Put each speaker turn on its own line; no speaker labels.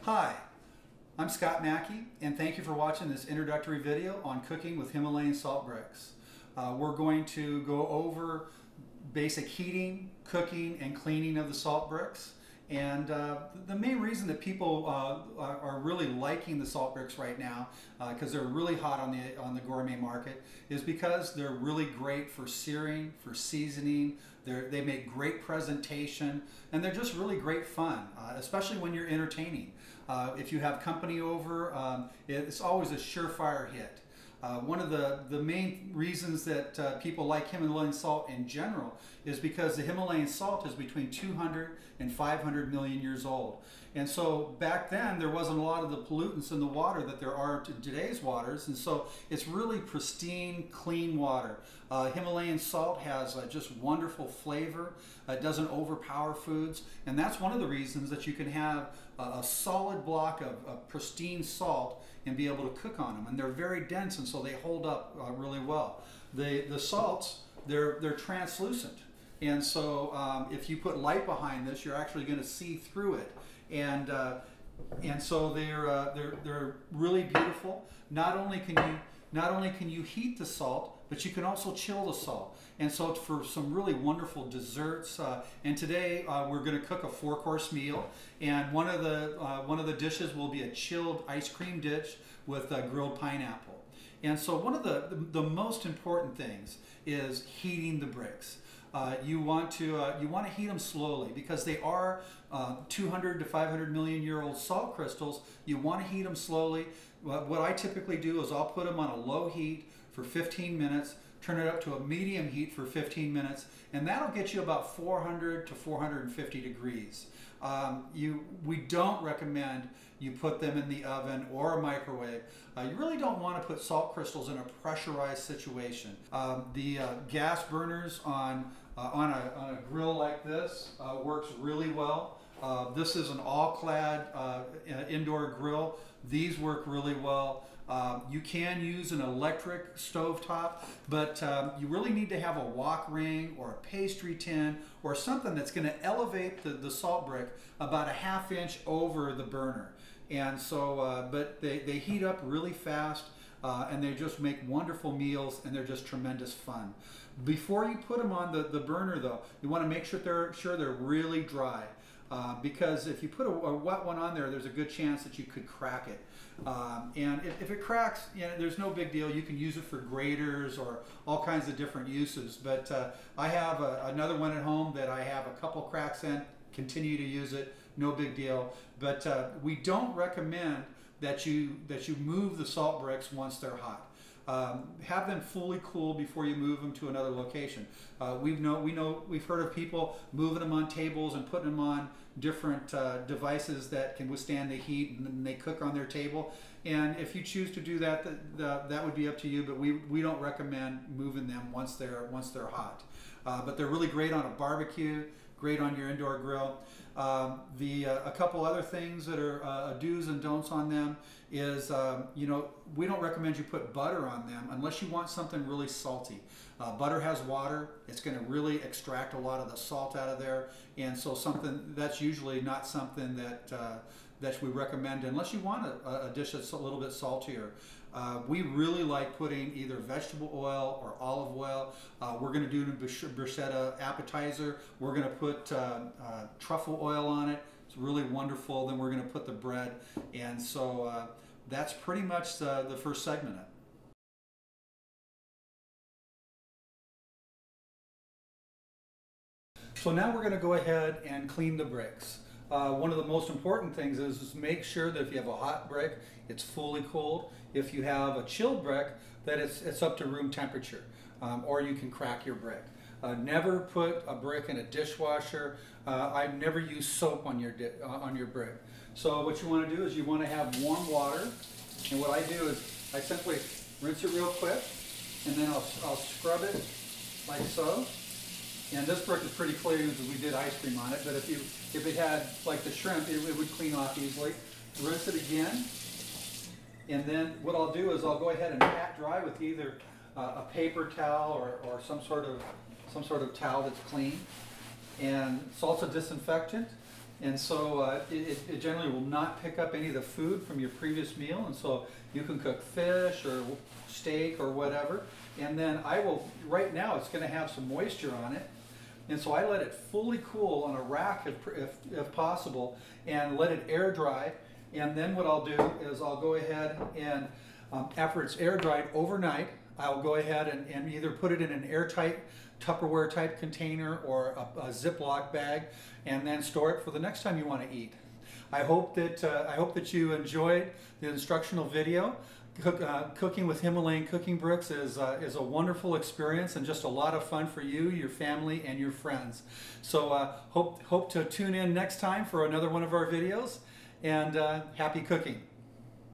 Hi, I'm Scott Mackey, and thank you for watching this introductory video on cooking with Himalayan salt bricks. We're going to go over basic heating, cooking, and cleaning of the salt bricks. And the main reason that people are really liking the salt bricks right now, because they're really hot on the gourmet market, is because they're really great for searing, for seasoning. They make great presentation, and they're just really great fun, especially when you're entertaining. If you have company over, it's always a surefire hit. One of the main reasons that people like Himalayan salt in general is because the Himalayan salt is between 200 and 500 million years old. And so back then there wasn't a lot of the pollutants in the water that there are in today's waters, and so it's really pristine, clean water. Himalayan salt has just wonderful flavor. It doesn't overpower foods, and that's one of the reasons that you can have a solid block of pristine salt and be able to cook on them. And they're very dense, and so they hold up really well. The salts, they're translucent, and so if you put light behind this, you're actually going to see through it. And so they're really beautiful. Not only can you heat the salt, but you can also chill the salt. And so it's for some really wonderful desserts. And today we're going to cook a 4-course meal. And one of the dishes will be a chilled ice cream dish with grilled pineapple. And so one of the most important things is heating the bricks. You want to heat them slowly because they are 200 to 500 million year old salt crystals. You want to heat them slowly. What I typically do is I'll put them on a low heat for 15 minutes, turn it up to a medium heat for 15 minutes, and that'll get you about 400 to 450 degrees. We don't recommend you put them in the oven or a microwave. You really don't want to put salt crystals in a pressurized situation. The gas burners on a grill like this works really well. This is an all-clad indoor grill. These work really well. You can use an electric stovetop, but you really need to have a wok ring or a pastry tin or something that's going to elevate the salt brick about a ½ inch over the burner. And so, but they heat up really fast, and they just make wonderful meals, and they're just tremendous fun. Before you put them on the burner, though, you want to make sure they're really dry. Because if you put a wet one on there, there's a good chance that you could crack it. And if it cracks, there's no big deal. You can use it for graters or all kinds of different uses. But I have another one at home that I have a couple cracks in. Continue to use it, no big deal. But we don't recommend that you move the salt bricks once they're hot. Have them fully cool before you move them to another location. We've heard of people moving them on tables and putting them on different devices that can withstand the heat, and then they cook on their table. And if you choose to do that, that would be up to you. But we don't recommend moving them once they're hot. But they're really great on a barbecue, great on your indoor grill. A couple other things that are do's and don'ts on them is, we don't recommend you put butter on them unless you want something really salty. Butter has water. It's going to really extract a lot of the salt out of there, and so that's usually not something that we recommend unless you want a dish that's a little bit saltier. We really like putting either vegetable oil or olive oil. We're going to do a bruschetta appetizer. We're going to put truffle oil on it. It's really wonderful. Then we're going to put the bread. And so that's pretty much the first segment. So now we're going to go ahead and clean the bricks. One of the most important things is make sure that if you have a hot brick, it's fully cooled. If you have a chilled brick, that it's up to room temperature, or you can crack your brick. Never put a brick in a dishwasher. I never use soap on your brick. So what you want to do is you want to have warm water, and what I do is I simply rinse it real quick, and then I'll scrub it like so. And this brick is pretty clear because we did ice cream on it, but if it had like the shrimp, it would clean off easily. Rinse it again, and then what I'll do is I'll go ahead and pat dry with either a paper towel or some sort of towel that's clean. And salt's a disinfectant. And so it generally will not pick up any of the food from your previous meal, and so you can cook fish or steak or whatever. And then right now it's going to have some moisture on it, and so I let it fully cool on a rack if possible, and let it air dry. And then what I'll do is I'll go ahead and after it's air dried overnight, I'll go ahead and either put it in an airtight Tupperware type container or a Ziploc bag, and then store it for the next time you want to eat. I hope that you enjoyed the instructional video. Cooking with Himalayan cooking bricks is a wonderful experience and just a lot of fun for you, your family, and your friends. So hope to tune in next time for another one of our videos, and happy cooking.